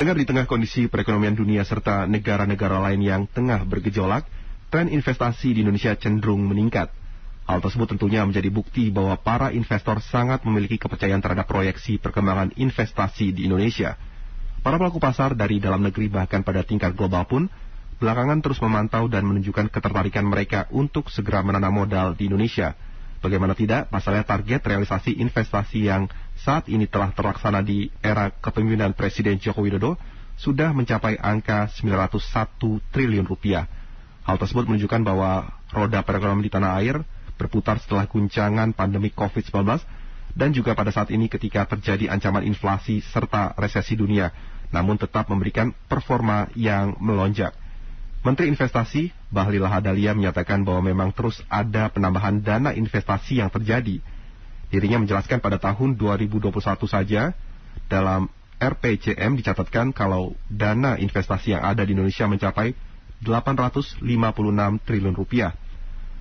Dengar di tengah kondisi perekonomian dunia serta negara-negara lain yang tengah bergejolak, tren investasi di Indonesia cenderung meningkat. Hal tersebut tentunya menjadi bukti bahwa para investor sangat memiliki kepercayaan terhadap proyeksi perkembangan investasi di Indonesia. Para pelaku pasar dari dalam negeri bahkan pada tingkat global pun belakangan terus memantau dan menunjukkan ketertarikan mereka untuk segera menanam modal di Indonesia. Bagaimana tidak, pasalnya target realisasi investasi yang saat ini telah terlaksana di era kepemimpinan Presiden Joko Widodo sudah mencapai angka 901 triliun rupiah. Hal tersebut menunjukkan bahwa roda perekonomian di tanah air berputar setelah guncangan pandemi COVID-19 dan juga pada saat ini ketika terjadi ancaman inflasi serta resesi dunia, namun tetap memberikan performa yang melonjak. Menteri Investasi Bahlil Lahadalia menyatakan bahwa memang terus ada penambahan dana investasi yang terjadi. Dirinya menjelaskan pada tahun 2021 saja dalam RPJM dicatatkan kalau dana investasi yang ada di Indonesia mencapai 856 triliun rupiah.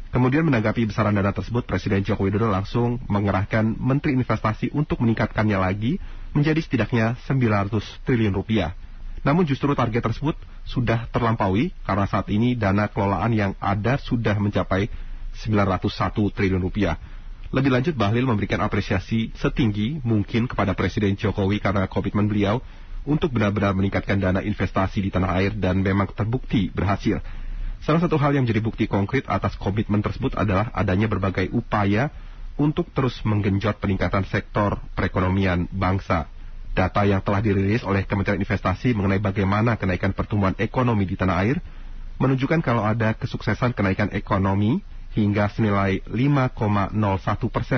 Kemudian menanggapi besaran dana tersebut, Presiden Joko Widodo langsung mengerahkan Menteri Investasi untuk meningkatkannya lagi menjadi setidaknya 900 triliun rupiah. Namun justru target tersebut sudah terlampaui karena saat ini dana kelolaan yang ada sudah mencapai 901 triliun rupiah. Lebih lanjut, Bahlil memberikan apresiasi setinggi mungkin kepada Presiden Jokowi karena komitmen beliau untuk benar-benar meningkatkan dana investasi di tanah air dan memang terbukti berhasil. Salah satu hal yang menjadi bukti konkret atas komitmen tersebut adalah adanya berbagai upaya untuk terus menggenjot peningkatan sektor perekonomian bangsa. Data yang telah dirilis oleh Kementerian Investasi mengenai bagaimana kenaikan pertumbuhan ekonomi di tanah air menunjukkan kalau ada kesuksesan kenaikan ekonomi hingga senilai 5,01%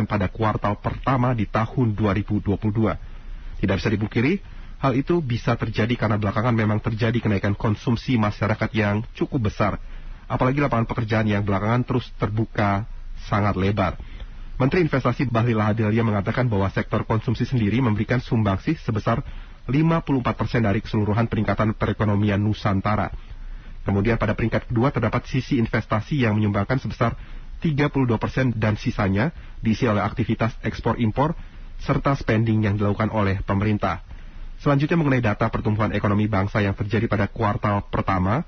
pada kuartal pertama di tahun 2022. Tidak bisa dipungkiri, hal itu bisa terjadi karena belakangan memang terjadi kenaikan konsumsi masyarakat yang cukup besar, apalagi lapangan pekerjaan yang belakangan terus terbuka sangat lebar. Menteri Investasi Bahlil Lahadalia mengatakan bahwa sektor konsumsi sendiri memberikan sumbangsih sebesar 54% dari keseluruhan peningkatan perekonomian Nusantara. Kemudian pada peringkat kedua terdapat sisi investasi yang menyumbangkan sebesar 32% dan sisanya diisi oleh aktivitas ekspor-impor serta spending yang dilakukan oleh pemerintah. Selanjutnya mengenai data pertumbuhan ekonomi bangsa yang terjadi pada kuartal pertama,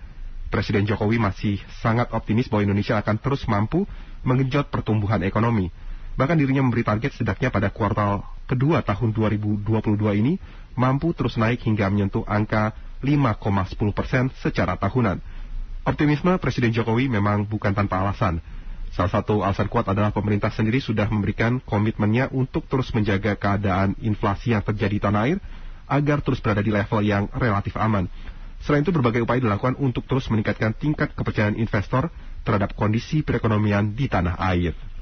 Presiden Jokowi masih sangat optimis bahwa Indonesia akan terus mampu menggenjot pertumbuhan ekonomi. Bahkan dirinya memberi target setidaknya pada kuartal kedua tahun 2022 ini mampu terus naik hingga menyentuh angka 5,10% secara tahunan. Optimisme Presiden Jokowi memang bukan tanpa alasan. Salah satu alasan kuat adalah pemerintah sendiri sudah memberikan komitmennya untuk terus menjaga keadaan inflasi yang terjadi di tanah air agar terus berada di level yang relatif aman. Selain itu berbagai upaya dilakukan untuk terus meningkatkan tingkat kepercayaan investor terhadap kondisi perekonomian di tanah air.